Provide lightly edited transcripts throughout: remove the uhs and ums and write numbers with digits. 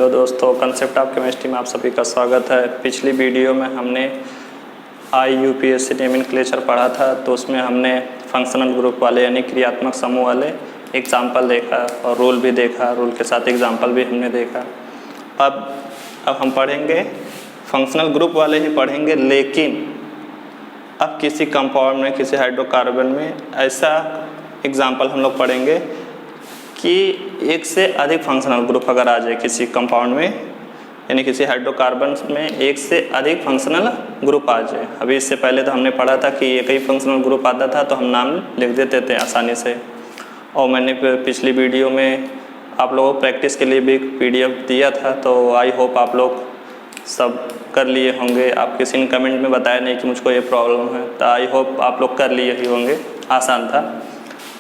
Hello दोस्तों, concept of chemistry में आप सभी का स्वागत है। पिछली वीडियो में हमने IUPAC नोमेनक्लेचर पढ़ा था, तो उसमें हमने फंक्शनल ग्रुप वाले यानी क्रियात्मक समूह वाले एग्जाम्पल देखा और रूल भी देखा, रूल के साथ एग्जाम्पल भी हमने देखा। अब हम पढ़ेंगे फंक्शनल ग्रुप वाले ही पढ़ेंगे, लेकिन अब किसी कंपाउंड में, किसी हाइड्रोकार्बन में ऐसा एग्जाम्पल हम लोग पढ़ेंगे कि एक से अधिक फंक्शनल ग्रुप अगर आ जाए किसी कंपाउंड में, यानी किसी हाइड्रोकार्बन में एक से अधिक फंक्शनल ग्रुप आ जाए। अभी इससे पहले तो हमने पढ़ा था कि एक ही फंक्शनल ग्रुप आता था तो हम नाम लिख देते थे आसानी से, और मैंने पिछली वीडियो में आप लोगों को प्रैक्टिस के लिए भी एक PDF दिया था, तो आई होप आप लोग सब कर लिए होंगे। आप किसी ने कमेंट में बताया नहीं कि मुझको ये प्रॉब्लम है, तो आई होप आप लोग कर लिए ही होंगे, आसान था।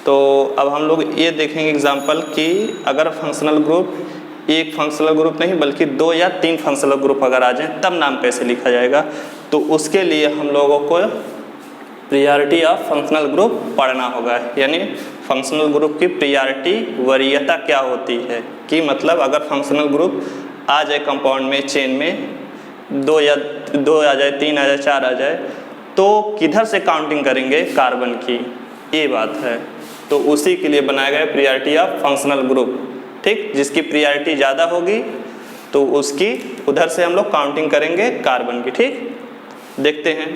तो अब हम लोग ये देखेंगे एग्जाम्पल कि अगर फंक्शनल ग्रुप एक फंक्शनल ग्रुप नहीं बल्कि 2 या 3 फंक्शनल ग्रुप अगर आ जाएं तब नाम कैसे लिखा जाएगा। तो उसके लिए हम लोगों को प्रियॉरिटी ऑफ फंक्शनल ग्रुप पढ़ना होगा, यानी फंक्शनल ग्रुप की प्रियॉरिटी वरीयता क्या होती है, कि मतलब अगर फंक्शनल ग्रुप आ जाए कंपाउंड में, चेन में 2 आ जाए, 3 आ जाए, 4 आ जाए, तो किधर से काउंटिंग करेंगे कार्बन की, ये बात है। तो उसी के लिए बनाया गया प्रियॉरिटी ऑफ फंक्शनल ग्रुप, ठीक। जिसकी प्रियॉरिटी ज़्यादा होगी तो उसकी उधर से हम लोग काउंटिंग करेंगे कार्बन की, ठीक। देखते हैं,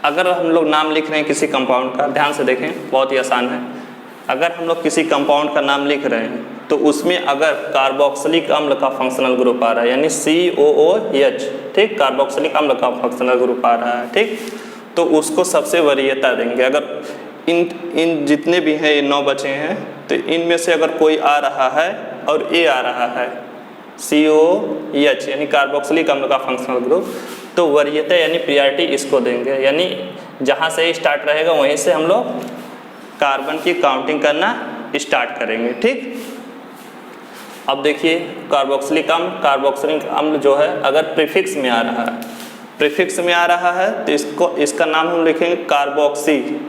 अगर हम लोग नाम लिख रहे हैं किसी कंपाउंड का, ध्यान से देखें, बहुत ही आसान है। अगर हम लोग किसी कंपाउंड का नाम लिख रहे हैं तो उसमें अगर कार्बोक्सिलिक अम्ल का फंक्शनल ग्रुप आ रहा है, यानी COOH, ठीक, कार्बोक्सिलिक अम्ल का फंक्शनल ग्रुप आ रहा है, ठीक, तो उसको सबसे वरीयता देंगे। अगर इन जितने भी हैं, ये 9 बचे हैं, तो इनमें से अगर कोई आ रहा है और A आ रहा है, COOH यानी कार्बोक्सिलिक अम्ल का फंक्शनल ग्रुप, तो वरीयता यानी प्रियॉरिटी इसको देंगे, यानी जहाँ से स्टार्ट रहेगा वहीं से हम लोग कार्बन की काउंटिंग करना स्टार्ट करेंगे, ठीक। अब देखिए, कार्बोक्सिलिक अम्ल जो है अगर प्रीफिक्स में आ रहा है, तो इसका नाम हम लिखेंगे कार्बोक्सी,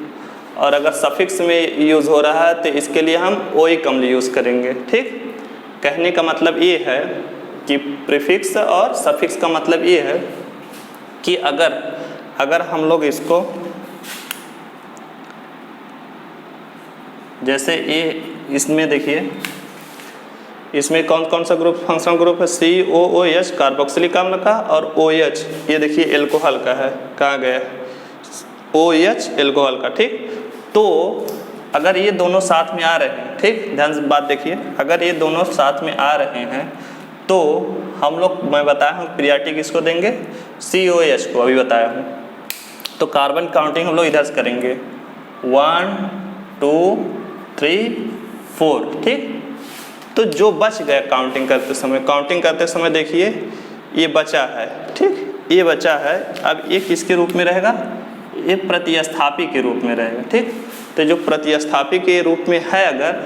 और अगर सफिक्स में यूज़ हो रहा है तो इसके लिए हम ओइक अम्ल यूज़ करेंगे, ठीक। कहने का मतलब ये है कि प्रीफिक्स और सफिक्स का मतलब ये है कि अगर हम लोग इसको, जैसे ये इसमें देखिए, इसमें कौन कौन सा ग्रुप, फंक्शनल ग्रुप है, COOH कार्बोक्सिलिक अम्ल का, और OH ये देखिए एल्कोहल का है, कहाँ गया, OH एल्कोहल का, ठीक। तो अगर ये दोनों साथ में आ रहे हैं, ठीक, ध्यान से बात देखिए, अगर ये दोनों साथ में आ रहे हैं तो हम लोग, मैं बताया हूँ प्रियॉरिटी किसको देंगे, COOH को, अभी बताया हूँ। तो कार्बन काउंटिंग हम लोग इधर से करेंगे, 1 2 3 4, ठीक। तो जो बच गया काउंटिंग करते समय देखिए ये बचा है, ठीक, ये बचा है। अब ये किसके रूप में रहेगा, ये प्रतिस्थापी के रूप में रहेगा, ठीक। तो जो प्रतिस्थापी के रूप में है अगर,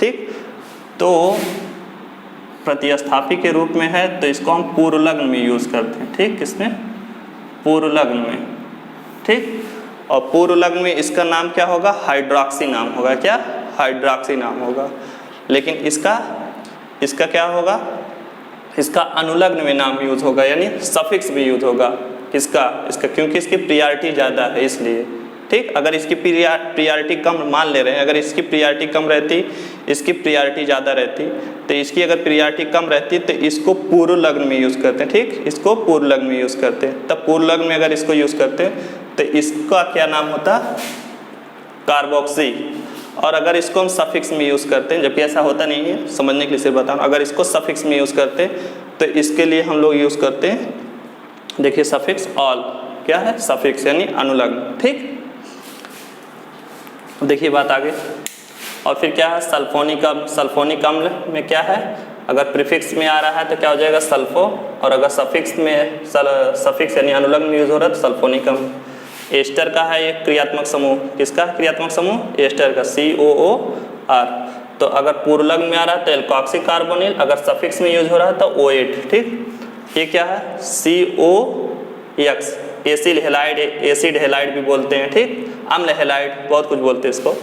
ठीक, तो प्रतिस्थापी के रूप में है तो इसको हम पूर्वलग्न में यूज़ करते हैं, ठीक, किसमें, पूर्वलग्न में, ठीक। और पूर्वलग्न में इसका नाम क्या होगा, हाइड्रॉक्सी नाम होगा, क्या, हाइड्रॉक्सी नाम होगा। लेकिन इसका क्या होगा, इसका अनुलग्न में नाम यूज़ होगा, यानी सफिक्स भी यूज़ होगा, इसका क्योंकि इसकी प्रियॉरिटी ज़्यादा है इसलिए, ठीक। अगर इसकी प्रियॉरिटी कम मान ले रहे हैं, अगर इसकी प्रियॉरिटी कम रहती, इसकी प्रियॉरिटी ज़्यादा रहती, तो इसकी अगर प्रियॉरिटी कम रहती तो इसको पूर्वलग्न में यूज़ करते हैं, ठीक, इसको पूर्वलग्न में यूज़ करते हैं। तब पूर्वलग्न में अगर इसको यूज़ करते हैं तो इसका क्या नाम होता, कार्बोक्सी। और अगर इसको हम सफिक्स में यूज़ करते हैं, जबकि ऐसा होता नहीं है, समझने के लिए सिर्फ बता रहा हूँ, अगर इसको सफिक्स में यूज़ करते हैं तो इसके लिए हम लोग यूज़ करते हैं, देखिए सफिक्स ऑल, क्या है, सफिक्स यानी अनुलग्न, ठीक। देखिए बात आगे, और फिर क्या है, सल्फोनिक अम्ल में क्या है, अगर प्रीफिक्स में आ रहा है तो क्या हो जाएगा, सल्फो, और अगर सफिक्स में सफिक्स यानी अनुलग्न में यूज़ हो रहा है तो सल्फोनिक अम्ल। एस्टर का है एक क्रियात्मक समूह, किसका क्रियात्मक समूह, एस्टर का, COOR। तो अगर पूर्वलग्न में आ रहा है तो एल्कोक्सी कार्बोनिल, अगर सफिक्स में यूज हो रहा है तो OH, ठीक। ये क्या है, COX, एसिड हेलाइड भी बोलते हैं, ठीक, अम्ल हेलाइड, बहुत कुछ बोलते हैं इसको,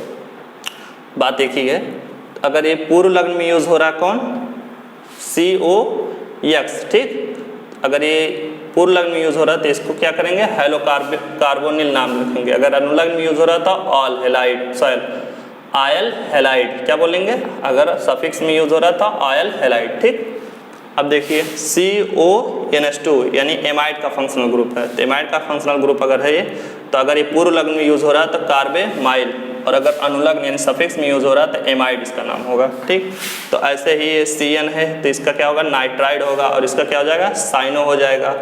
बात एक ही है। अगर ये पूर्वलग्न में यूज हो रहा है कौन, COX, ठीक। अगर ये पूर्व लग्न में यूज हो रहा है तो इसको क्या करेंगे, हेलो कार्बोनिल नाम लिखेंगे। अगर अनुलग्न में यूज हो रहा था ऑल हेलाइड आयल हेलाइड क्या बोलेंगे, अगर सफिक्स में यूज हो रहा था आयल हेलाइड, ठीक। अब देखिए CONH2 यानी एमाइड का फंक्शनल ग्रुप है। तो एमाइड का फंक्शनल ग्रुप अगर है ये, तो अगर ये पूर्व लग्न में यूज हो रहा है तो कार्बेमाइल, और अगर अनुलग्न यानी सफिक्स में यूज हो रहा है तो एमाइड इसका नाम होगा, ठीक। तो ऐसे ही ये CN है तो इसका क्या होगा, नाइट्राइड होगा, और इसका क्या हो जाएगा, साइनो हो जाएगा।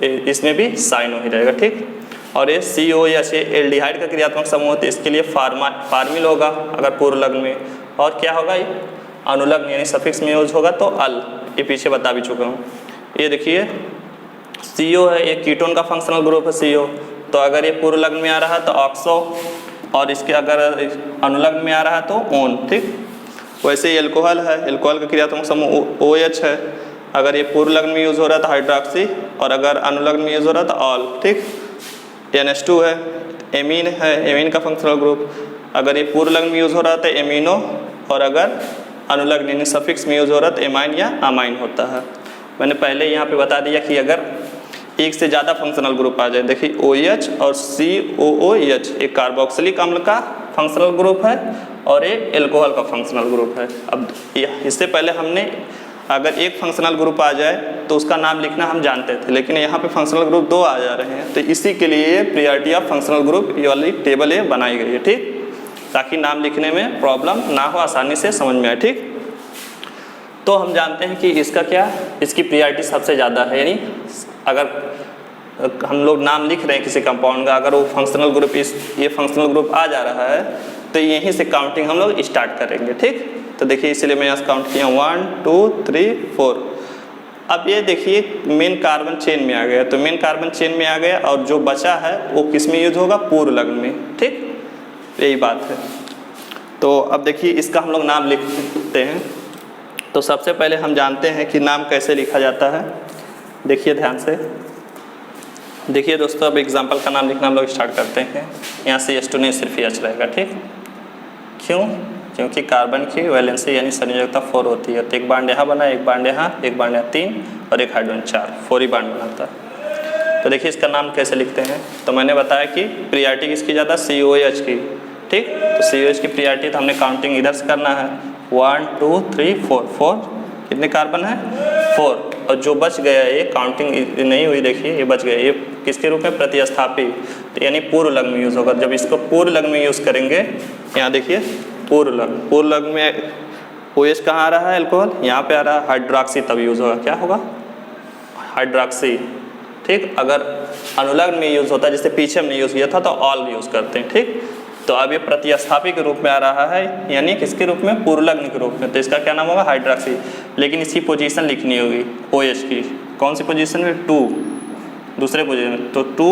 इसमें भी साइनो ही रहेगा, ठीक। और ये COH एल्डिहाइड का क्रियात्मक समूह होता है, इसके लिए फार्मिल होगा अगर पूर्व लग्न में। और क्या होगा, ये अनुलग्न यानी सफिक्स में यूज होगा तो अल, ये पीछे बता भी चुका हूँ। ये देखिए CO है, ये कीटोन का फंक्शनल ग्रुप है CO। तो अगर ये पूर्व लग्न में आ रहा है तो ऑक्सो, और इसके अगर अनुलग्न में आ रहा है तो ओन, ठीक। वैसे ही एल्कोहल है, एल्कोहल का क्रियात्मक समूह OH है। अगर ये पूर्व लग्न में यूज हो रहा है तो हाइड्रोक्सी, और अगर अनुलग्न में यूज हो रहा है तो ऑल, ठीक। NH2 है, एमीन है, एमीन का फंक्शनल ग्रुप। अगर ये पूर्व लग्न में यूज हो रहा है तो एमिनो, और अगर अनुलग्न यानी सफिक्स में यूज हो रहा है तो एमाइन या अमाइन होता है। मैंने पहले यहाँ पे बता दिया कि अगर एक से ज़्यादा फंक्शनल ग्रुप आ जाए, देखिए OH और COOH एक कार्बोक्सिलिक अम्ल का फंक्शनल ग्रुप है और एक एल्कोहल का फंक्शनल ग्रुप है। अब इससे पहले हमने अगर एक फंक्शनल ग्रुप आ जाए तो उसका नाम लिखना हम जानते थे, लेकिन यहाँ पे फंक्शनल ग्रुप 2 आ जा रहे हैं, तो इसी के लिए प्रायोरिटी ऑफ फंक्शनल ग्रुप ये वाली टेबल ये बनाई गई है, ठीक, ताकि नाम लिखने में प्रॉब्लम ना हो, आसानी से समझ में आए, ठीक। तो हम जानते हैं कि इसका क्या, इसकी प्रायोरिटी सबसे ज़्यादा है, यानी अगर हम लोग नाम लिख रहे हैं किसी कंपाउंड का, अगर वो फंक्शनल ग्रुप ये फंक्शनल ग्रुप आ जा रहा है तो यहीं से काउंटिंग हम लोग स्टार्ट करेंगे, ठीक। तो देखिए इसलिए मैं यहाँ काउंट किया 1 2 3 4। अब ये देखिए मेन कार्बन चेन में आ गया, तो मेन कार्बन चेन में आ गया, और जो बचा है वो किस में यूज होगा, पूर्व लग्न में, ठीक, यही बात है। तो अब देखिए इसका हम लोग नाम लिखते हैं। तो सबसे पहले हम जानते हैं कि नाम कैसे लिखा जाता है। देखिए ध्यान से, देखिए दोस्तों, अब एग्जाम्पल का नाम लिखना हम लोग स्टार्ट करते हैं। यहाँ से H2 नहीं, सिर्फ H रहेगा, ठीक। क्यों, क्योंकि कार्बन की वैलेंसी यानी संयोजकता 4 होती है, तो एक बांड यहाँ बना, एक बांड यहाँ, एक बांड यहाँ 3, और एक हाइड्रोजन 4, 4 ही बांड बनाता है। तो देखिए इसका नाम कैसे लिखते हैं। तो मैंने बताया कि प्रायोरिटी किसकी ज़्यादा, COH की, ठीक। तो COH की प्रायोरिटी, तो हमने काउंटिंग इधर से करना है 1 2 3 4, 4 कितने कार्बन है, 4, और जो बच गया ये काउंटिंग नहीं हुई, देखिए ये बच गया, ये किसके रूप में, प्रतिस्थापी, तो यानी पूर्व लग्न में यूज़ होगा। जब इसको पूर्व लग्न में यूज़ करेंगे, यहाँ देखिए पूर्व लग्न में OH कहाँ आ रहा है, एल्कोहल यहाँ पे आ रहा है, हाइड्रोक्सी तब यूज़ होगा, क्या होगा, हाइड्रोक्सी, ठीक। अगर अनुलग्न में यूज़ होता है, जैसे पीछे हमने यूज़ किया था, तो ऑल यूज़ करते हैं, ठीक। तो अब ये प्रतिस्थापी के रूप में आ रहा है, यानी किसके रूप में, पूर्व लग्न के रूप में, तो इसका क्या नाम होगा, हाइड्रोक्सी। लेकिन इसकी पोजीशन लिखनी होगी OH की, कौन सी पोजीशन में, 2, दूसरे पोजीशन में, तो 2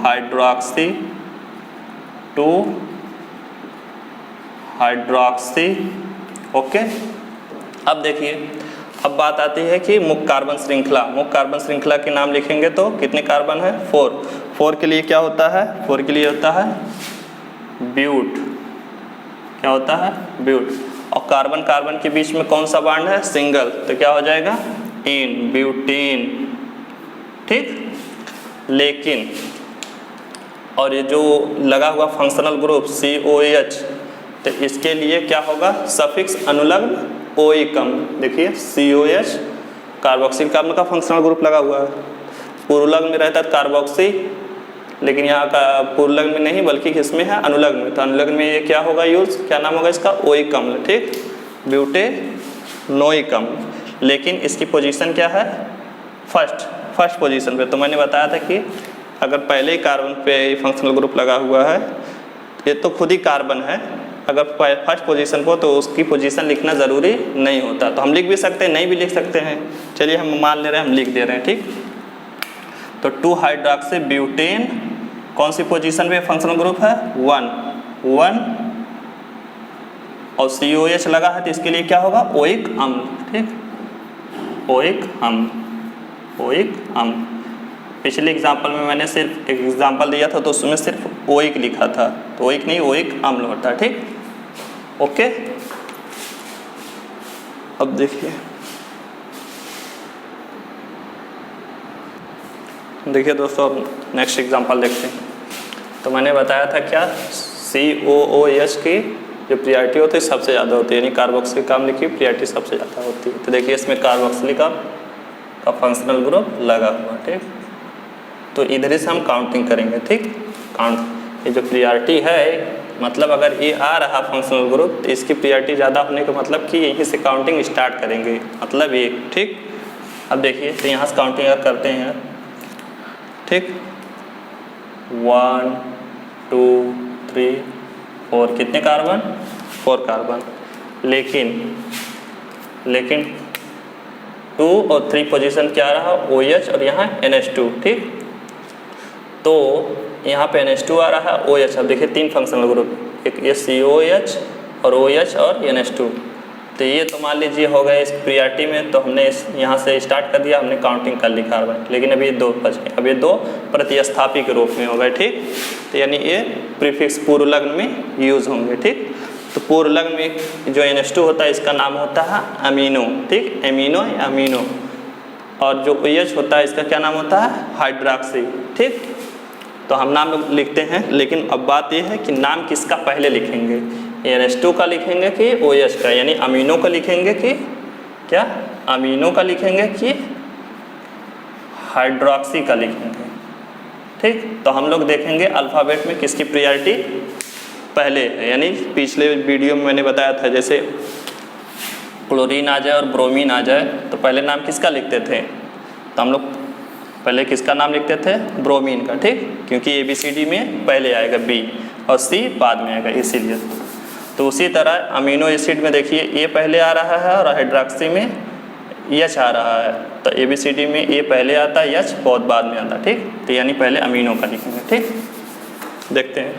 हाइड्रोक्सी, 2 हाइड्रोक्सी, ओके। अब देखिए, अब बात आती है कि मुख्य कार्बन श्रृंखला, मुख्य कार्बन श्रृंखला के नाम लिखेंगे तो कितने कार्बन है, 4, 4 के लिए क्या होता है, 4 के लिए होता है ब्यूट, क्या होता है, ब्यूट। और कार्बन कार्बन के बीच में कौन सा बांड है, सिंगल, तो क्या हो जाएगा, इन, ब्यूटीन, ठीक। लेकिन और ये जो लगा हुआ फंक्शनल ग्रुप COH, तो इसके लिए क्या होगा, सफिक्स अनुलग्न OE कम, देखिए COH कार्बोक्सिल कार्बन का फंक्शनल ग्रुप लगा हुआ है, पूर्व लग्न में रहता है कार्बोक्सी, लेकिन यहाँ का पूर्व लग्न में नहीं बल्कि किसमें है, अनुलग्न में, तो अनुलग्न में ये क्या होगा यूज, क्या नाम होगा इसका, ओइक अम्ल, ठीक, ब्यूटेनोइक अम्ल। लेकिन इसकी पोजीशन क्या है, फर्स्ट पोजीशन पे। तो मैंने बताया था कि अगर पहले ही कार्बन पे फंक्शनल ग्रुप लगा हुआ है, ये तो खुद ही कार्बन है, अगर फर्स्ट पोजीशन पर तो उसकी पोजीशन लिखना ज़रूरी नहीं होता, तो हम लिख भी सकते हैं, नहीं भी लिख सकते हैं, चलिए हम मान ले रहे हैं, हम लिख दे रहे हैं, ठीक। तो 2 हाइड्रोक्सी ब्यूटेन कौन सी पोजीशन पे फंक्शनल ग्रुप है, 1 और COH लगा है, तो इसके लिए क्या होगा, ओइक अम्ल, ठीक, ओइक अम्ल। पिछले एग्जाम्पल में मैंने सिर्फ एक एग्जाम्पल दिया था, तो उसमें सिर्फ ओइक लिखा था, तो ओइक नहीं, ओइक अम्ल होता है, ठीक, ओके। अब देखिए देखिए दोस्तों, अब नेक्स्ट एग्जांपल देखते हैं। तो मैंने बताया था क्या, COOH की जो प्रियॉरिटी होती है सबसे ज़्यादा होती है, यानी कार्बोक्सिलिक अम्ल की प्रियॉरिटी सबसे ज़्यादा होती है। तो देखिए इसमें कार्बोक्सिलिक अम्ल का फंक्शनल ग्रुप लगा हुआ, ठीक। तो इधर से हम काउंटिंग करेंगे, ठीक। काउंट, ये जो प्रियॉरिटी है, मतलब अगर ये आ रहा फंक्शनल ग्रुप तो इसकी प्रियॉरिटी ज़्यादा होने का मतलब कि यहीं से काउंटिंग स्टार्ट करेंगे, मतलब ये, ठीक। अब देखिए तो यहाँ से काउंटिंग करते हैं, ठीक। 1 2 3 4, कितने कार्बन? 4 कार्बन। लेकिन 2 और 3 पोजीशन क्या रहा? OH और यहाँ NH2, ठीक। तो यहाँ पे NH2 आ रहा है, OH। अब देखिए 3 फंक्शनल ग्रुप, एक ये COOH और OH और NH2। तो ये तो मान लीजिए हो गए इस प्रियॉरिटी में, तो हमने इस यहाँ से स्टार्ट कर दिया, हमने काउंटिंग कर ली कार्बन। लेकिन अभी 2 बच गए, अब ये 2 प्रतिस्थापी के रूप में हो गए, ठीक। तो यानी ये प्रीफिक्स पूर्व लग्न में यूज़ होंगे, ठीक। तो पूर्व लग्न में जो NH2 होता है इसका नाम होता है अमीनो, ठीक, एमिनो या अमीनो। और जो OH होता है इसका क्या नाम होता है? हाइड्रॉक्सी, ठीक। तो हम नाम लिखते हैं, लेकिन अब बात यह है कि नाम किसका पहले लिखेंगे, NH2 का लिखेंगे कि OH का, यानी अमीनो का लिखेंगे कि क्या, अमीनो का लिखेंगे कि हाइड्रॉक्सी का लिखेंगे, ठीक। तो हम लोग देखेंगे अल्फ़ाबेट में किसकी प्रियॉरिटी पहले है। यानी पिछले वीडियो में मैंने बताया था, जैसे क्लोरीन आ जाए और ब्रोमीन आ जाए तो पहले नाम किसका लिखते थे, तो हम लोग पहले किसका नाम लिखते थे? ब्रोमीन का, ठीक, क्योंकि ABCD में पहले आएगा B और C बाद में आएगा, इसीलिए। तो उसी तरह अमीनो एसिड में देखिए A पहले आ रहा है और हाइड्रॉक्सी में H आ रहा है। तो ABCD में A पहले आता है, H बहुत बाद में आता है, ठीक। तो यानी पहले अमीनो का लिखेंगे, ठीक। देखते हैं,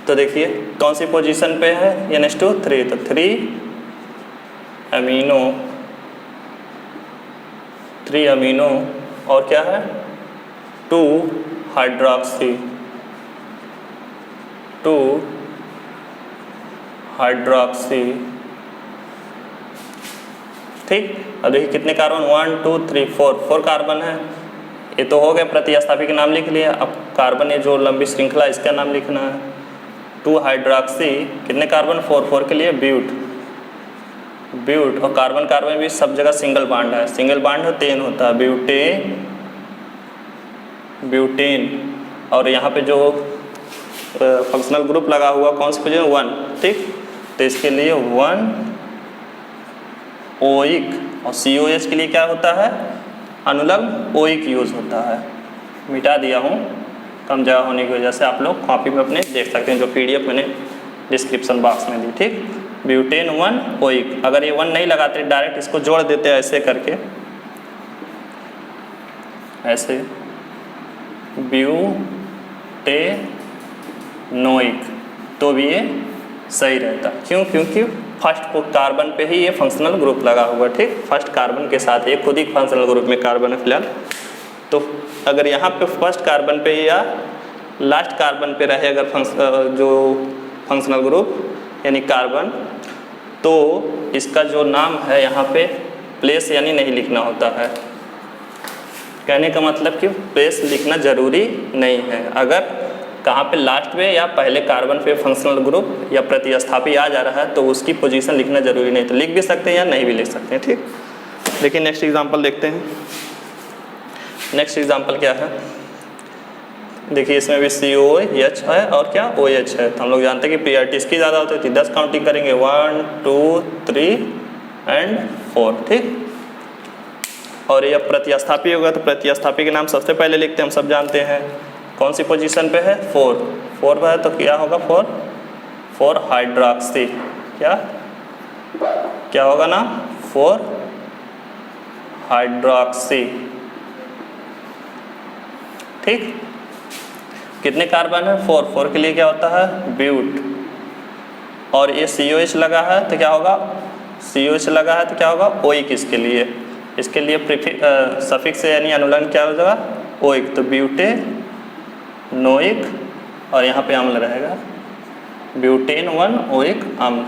तो देखिए कौन सी पोजीशन पे है NH2? 3, तो 3 अमीनो और क्या है? 2 हाइड्रॉक्सी, ठीक। अब देखिए कितने कार्बन? 1 2 3 4 कार्बन है। ये तो हो गया, प्रतिस्थापी के नाम लिख लिया। अब कार्बन ये जो लंबी श्रृंखला इसका नाम लिखना है। 2 हाइड्रॉक्सी, कितने कार्बन? 4 के लिए ब्यूट, और कार्बन भी सब जगह सिंगल बॉन्ड है, सिंगल बॉन्ड हो 10 होता है, ब्यूटेन। और यहाँ पे जो फंक्शनल ग्रुप लगा हुआ कौन सी पोजीशन? 1, ठीक। तो इसके लिए 1 ओइक, और COH के लिए क्या होता है? अनुलग्न ओइक यूज होता है। मिटा दिया हूँ कम जगह होने की वजह से, आप लोग कॉपी में अपने देख सकते हैं, जो PDF मैंने डिस्क्रिप्शन बॉक्स में दी, ठीक। ब्यूटेन 1 ओइक, अगर ये 1 नहीं लगाते डायरेक्ट इसको जोड़ देते ऐसे करके, ऐसे ब्यूटेनोइक, तो भी ये सही रहता। क्यों? क्योंकि फर्स्ट कार्बन पे ही ये फंक्शनल ग्रुप लगा हुआ, ठीक। फर्स्ट कार्बन के साथ ये खुद ही फंक्शनल ग्रुप में कार्बन है फिलहाल। तो अगर यहाँ पे फर्स्ट कार्बन पे या लास्ट कार्बन पे रहे अगर जो फंक्शनल ग्रुप यानी कार्बन, तो इसका जो नाम है यहाँ पे प्लेस यानी नहीं लिखना होता है। कहने का मतलब कि प्लेस लिखना ज़रूरी नहीं है। अगर कहाँ पे लास्ट पे या पहले कार्बन पे फंक्शनल ग्रुप या प्रतिस्थापी आ जा रहा है तो उसकी पोजीशन लिखना ज़रूरी नहीं, तो लिख भी सकते हैं या नहीं भी लिख सकते हैं, ठीक। लेकिन नेक्स्ट एग्जांपल देखते हैं। नेक्स्ट एग्जांपल क्या है? देखिए इसमें भी COH है और क्या OH है। तो हम लोग जानते हैं कि प्रियॉरिटी इसकी ज़्यादा होती है, 10 काउंटिंग करेंगे, 1 2 3 एंड 4, ठीक। और ये प्रतिस्थापी होगा तो प्रतिस्थापी के नाम सबसे पहले लिखते हैं, हम सब जानते हैं। कौन सी पोजीशन पे है? 4 पे है, तो क्या होगा? 4 हाइड्रॉक्सी, क्या होगा ना? 4 हाइड्रॉक्सी, ठीक। कितने कार्बन है? 4 के लिए क्या होता है? ब्यूट। और ये COH लगा है तो क्या होगा? COH लगा है तो क्या होगा? ओइक। इसके लिए सफिक्स यानी अनुलग्न क्या हो जाएगा? ओइक। तो ब्यूटेनोइक, और यहाँ पे अम्ल रहेगा ब्यूटेन 1 ओइक अम्ल,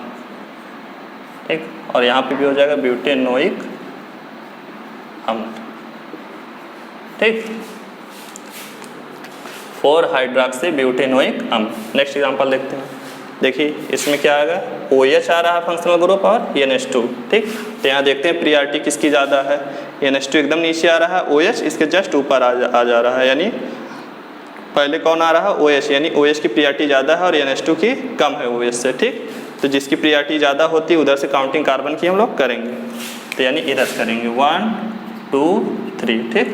ठीक। और यहाँ पे भी हो जाएगा ब्यूटेनोइक अम्ल, ठीक, 4 हाइड्रोक्सी ब्यूटेनोइक अम्ल। नेक्स्ट एग्जांपल देखते हैं। देखिए इसमें क्या आएगा, OH आ रहा है फंक्शनल ग्रुप और NH2। ठीक, तो यहाँ देखते हैं प्रियॉरिटी किसकी ज़्यादा है। NH2 एकदम नीचे आ रहा है, OH इसके जस्ट ऊपर आ जा रहा है, यानी पहले कौन आ रहा है, OH, यानी OH की प्रियॉरिटी ज़्यादा है और NH2 की कम है OH से। ठीक, तो जिसकी प्रियॉरिटी ज़्यादा होती है उधर से काउंटिंग कार्बन की हम लोग करेंगे, तो यानी इधर से करेंगे 1 2 3। ठीक,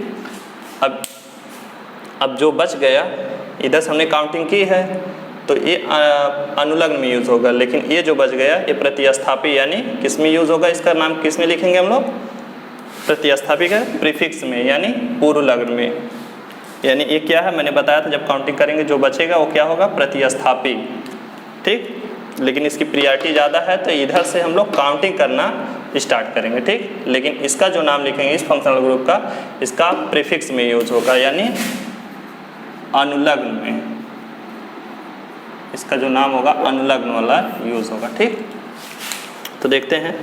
अब जो बच गया इधर से हमने काउंटिंग की है तो ये अनुलग्न में यूज़ होगा, लेकिन ये जो बच गया ये प्रतिस्थापी यानी किस में यूज़ होगा, इसका नाम किस में लिखेंगे हम लोग, प्रतिस्थापी का प्रीफिक्स में यानी पूर्व लग्न में। यानी ये क्या है, मैंने बताया था जब काउंटिंग करेंगे जो बचेगा वो क्या होगा, प्रतिस्थापी। ठीक, लेकिन इसकी प्रियॉरिटी ज़्यादा है तो इधर से हम लोग काउंटिंग करना स्टार्ट करेंगे। ठीक, लेकिन इसका जो नाम लिखेंगे इस फंक्शनल ग्रुप का, इसका प्रीफिक्स में यूज होगा यानी अनुलग्न में, इसका जो नाम होगा अनुलग्न वाला यूज होगा। ठीक, तो देखते हैं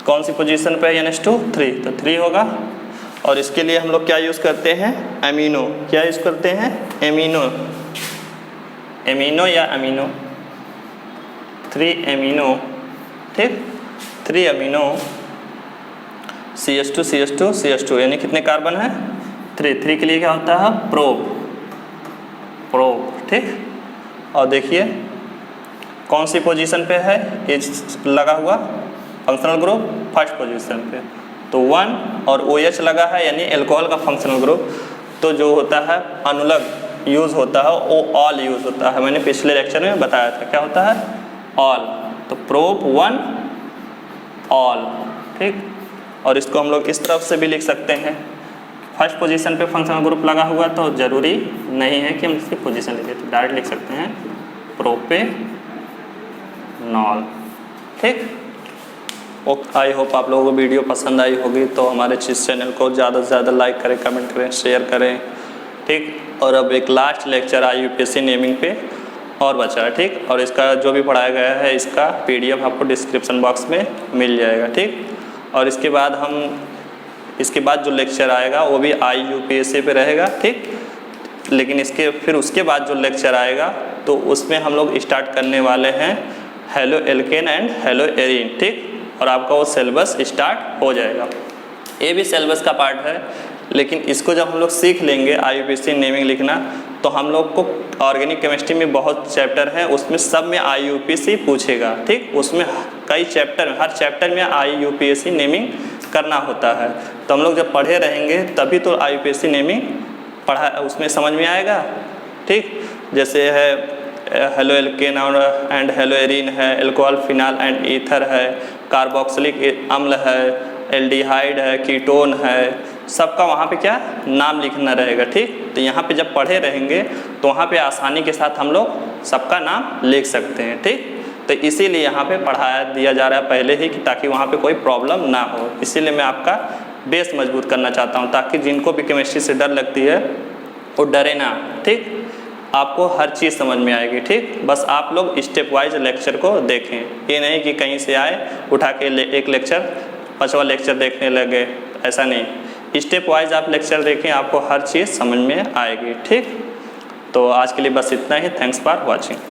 कौन सी पोजीशन पे है NH2, 3, तो 3 होगा। और इसके लिए हम लोग क्या यूज़ करते हैं, एमिनो। क्या यूज़ करते हैं, एमिनो, एमिनो या अमीनो, 3 एमिनो। ठीक, 3 अमीनो CH2 CH2 CH2, यानी कितने कार्बन है, 3 के लिए क्या होता है, प्रोप। ठीक, और देखिए कौन सी पोजीशन पे है ये लगा हुआ फंक्शनल ग्रुप, फर्स्ट पोजीशन पे, तो 1 और OH लगा है यानी एल्कोहल का फंक्शनल ग्रुप। तो जो होता है अनुलग्न यूज़ होता है वो ऑल यूज़ होता है, मैंने पिछले लेक्चर में बताया था क्या होता है, ऑल। तो प्रोप 1 ऑल। ठीक, और इसको हम लोग इस तरफ से भी लिख सकते हैं, फर्स्ट पोजीशन पे फंक्शनल ग्रुप लगा हुआ तो ज़रूरी नहीं है कि हम इसकी पोजीशन लिखें, तो डायरेक्ट लिख सकते हैं प्रोपेनॉल। ठीक, आई होप आप लोगों को वीडियो पसंद आई होगी, तो हमारे इस चैनल को ज़्यादा से ज़्यादा लाइक करें, कमेंट करें, शेयर करें। ठीक, और अब एक लास्ट लेक्चर IUPAC नेमिंग पे और बचा है। ठीक, और इसका जो भी पढ़ाया गया है इसका PDF आपको डिस्क्रिप्शन बॉक्स में मिल जाएगा। ठीक, और इसके बाद जो लेक्चर आएगा वो भी IUPAC पे रहेगा। ठीक, लेकिन फिर उसके बाद जो लेक्चर आएगा तो उसमें हम लोग स्टार्ट करने वाले हैं halo alkane and hello arene. ठीक, और आपका वो सिलेबस स्टार्ट हो जाएगा। ये भी सिलेबस का पार्ट है, लेकिन इसको जब हम लोग सीख लेंगे IUPAC नेमिंग लिखना, तो हम लोग को ऑर्गेनिक केमिस्ट्री में बहुत चैप्टर हैं, उसमें सब में IUPAC पूछेगा। ठीक, उसमें कई चैप्टर, हर चैप्टर में IUPAC नेमिंग करना होता है। तो हम लोग जब पढ़े रहेंगे तभी तो IUPAC नेमिंग पढ़ा उसमें समझ में आएगा। ठीक, जैसे है halo alkane and hello arene है, एल्कोहल फिनाल एंड ईथर है, कार्बोक्सिलिक अम्ल है, एल्डिहाइड है, कीटोन है, सबका वहाँ पे क्या नाम लिखना रहेगा। ठीक, तो यहाँ पे जब पढ़े रहेंगे तो वहाँ पे आसानी के साथ हम लोग सबका नाम लिख सकते हैं। ठीक, तो इसीलिए यहाँ पे पढ़ाया दिया जा रहा है पहले ही, कि ताकि वहाँ पे कोई प्रॉब्लम ना हो। इसीलिए मैं आपका बेस मजबूत करना चाहता हूँ, ताकि जिनको भी केमिस्ट्री से डर लगती है वो डरे ना। ठीक, आपको हर चीज़ समझ में आएगी। ठीक, बस आप लोग स्टेप वाइज लेक्चर को देखें, ये नहीं कि कहीं से आए उठा के एक लेक्चर 5वां लेक्चर देखने लगे, ऐसा नहीं। स्टेप वाइज आप लेक्चर देखें, आपको हर चीज़ समझ में आएगी। ठीक, तो आज के लिए बस इतना ही। Thanks for watching.